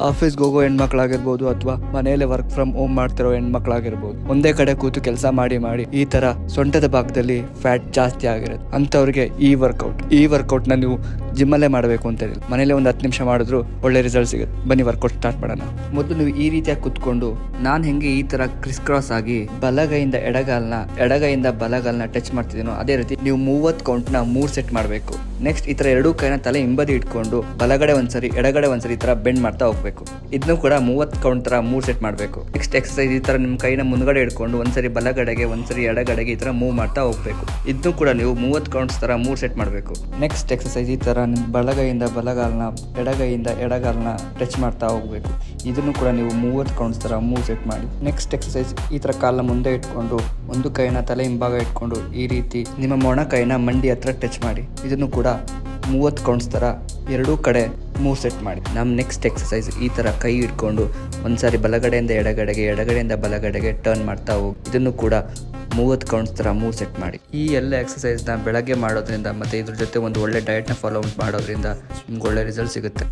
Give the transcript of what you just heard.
ಆಫೀಸ್ಗೆ ಹೋಗೋ ಹೆಣ್ಮಕ್ಳಾಗಿರ್ಬೋದು ಅಥವಾ ಮನೆಯಲ್ಲೇ ವರ್ಕ್ ಫ್ರಮ್ ಹೋಮ್ ಮಾಡ್ತಿರೋ ಹೆಣ್ಮಕ್ಳಾಗಿರ್ಬೋದು, ಒಂದೇ ಕಡೆ ಕೂತು ಕೆಲಸ ಮಾಡಿ ಈ ತರ ಸೊಂಟದ ಭಾಗದಲ್ಲಿ ಫ್ಯಾಟ್ ಜಾಸ್ತಿ ಆಗಿರುತ್ತೆ. ಅಂತವ್ರಿಗೆ ಈ ವರ್ಕೌಟ್ ನ ನೀವು ಜಿಮ್ಮಲ್ಲೇ ಮಾಡಬೇಕು ಅಂತ ಇಲ್ಲ, ಮನೇಲೆ ಒಂದು 10 ನಿಮಿಷ ಮಾಡಿದ್ರು ಒಳ್ಳೆ ರಿಸಲ್ಟ್ ಸಿಗುತ್ತೆ. ಬನ್ನಿ ವರ್ಕೌಟ್ ಸ್ಟಾರ್ಟ್ ಮಾಡೋಣ. ಮೊದಲು ನೀವು ಈ ರೀತಿಯಾಗಿ ಕುತ್ಕೊಂಡು ನಾನು ಹೆಂಗೆ ಈ ತರ ಕ್ರಿಸ್ ಕ್ರಾಸ್ ಆಗಿ ಬಲಗೈಯಿಂದ ಎಡಗೈಯಿಂದ ಬಲಗಾಲ್ನ ಟಚ್ ಮಾಡ್ತಿದ್ದೀನೋ ಅದೇ ರೀತಿ ನೀವು 30 ಕೌಂಟ್ ನ 3 ಸೆಟ್ ಮಾಡಬೇಕು. ನೆಕ್ಸ್ಟ್ ಈ ತರ ಎರಡೂ ಕೈನ ತಲೆ ಹಿಂಬದಿ ಇಟ್ಕೊಂಡು ಬಲಗಡೆ ಒಂದ್ಸರಿ ಎಡಗಡೆ ಒಂದ್ಸರಿ ಈ ತರ ಬೆಂಡ್ ಮಾಡ್ತಾ ಹೋಗ್ಬೇಕು. ಇದನ್ನು ಕೂಡ 30 ಕೌಂಟ್ ತರ 3 ಸೆಟ್ ಮಾಡಬೇಕು. ನೆಕ್ಸ್ಟ್ ಎಕ್ಸರ್ಸೈಸ್ ಈ ತರ ನಿಮ್ಮ ಕೈನ ಮುಂದ್ಗಡೆ ಇಟ್ಕೊಂಡು ಒಂದ್ಸರಿ ಬಲಗಡೆಗೆ ಒಂದ್ಸರಿ ಎಡಗಡೆಗೆ ಈ ತರ ಮೂವ್ ಮಾಡ್ತಾ ಹೋಗ್ಬೇಕು. ಇದನ್ನು ಕೂಡ ನೀವು 30 ಕೌಂಟ್ಸ್ ತರ 3 ಸೆಟ್ ಮಾಡಬೇಕು. ನೆಕ್ಸ್ಟ್ ಎಕ್ಸರ್ಸೈಸ್ ಈ ತರ ನಿಮ್ಮ ಬಲಗೈಯಿಂದ ಬಲಗಾಲ್ನ ಎಡಗೈಯಿಂದ ಎಡಗಾಲ್ನ ಟಚ್ ಮಾಡ್ತಾ ಹೋಗ್ಬೇಕು. ಇದನ್ನು ಕೂಡ ನೀವು 30 ಕೌಂಟ್ಸ್ ತರ 3 ಸೆಟ್ ಮಾಡಿ. ನೆಕ್ಸ್ಟ್ ಎಕ್ಸರ್ಸೈಸ್ ಈ ತರ ಕಾಲನ್ನ ಮುಂದೆ ಇಟ್ಕೊಂಡು ಒಂದು ಕೈನ ತಲೆ ಹಿಂಭಾಗ ಇಟ್ಕೊಂಡು ಈ ರೀತಿ ನಿಮ್ಮ ಮೊಣ ಕೈನ ಮಂಡಿ ಹತ್ರ ಟಚ್ ಮಾಡಿ. ಇದನ್ನು ಕೂಡ 30 ಕೌಂಟ್ಸ್ ತರ ಎರಡೂ ಕಡೆ 3 ಸೆಟ್ ಮಾಡಿ. ನಮ್ಮ ನೆಕ್ಸ್ಟ್ ಎಕ್ಸರ್ಸೈಸ್ ಈ ತರ ಕೈ ಇಟ್ಕೊಂಡು ಒಂದ್ಸಾರಿ ಬಲಗಡೆಯಿಂದ ಎಡಗಡೆಯಿಂದ ಬಲಗಡೆಗೆ ಟರ್ನ್ ಮಾಡ್ತಾ ಹೋಗಿ. ಇದನ್ನು ಕೂಡ 30 ಕೌಂಟ್ಸ್ ತರ 3 ಸೆಟ್ ಮಾಡಿ. ಈ ಎಲ್ಲ ಎಕ್ಸರ್ಸೈಸ್ ನ ಬೆಳಗ್ಗೆ ಮಾಡೋದ್ರಿಂದ ಮತ್ತೆ ಇದ್ರ ಜೊತೆ ಒಂದು ಒಳ್ಳೆ ಡಯಟ್ ನ ಫಾಲೋ ಮಾಡೋದ್ರಿಂದ ನಿಮ್ಗೆ ಒಳ್ಳೆ ರಿಸಲ್ಟ್ ಸಿಗುತ್ತೆ.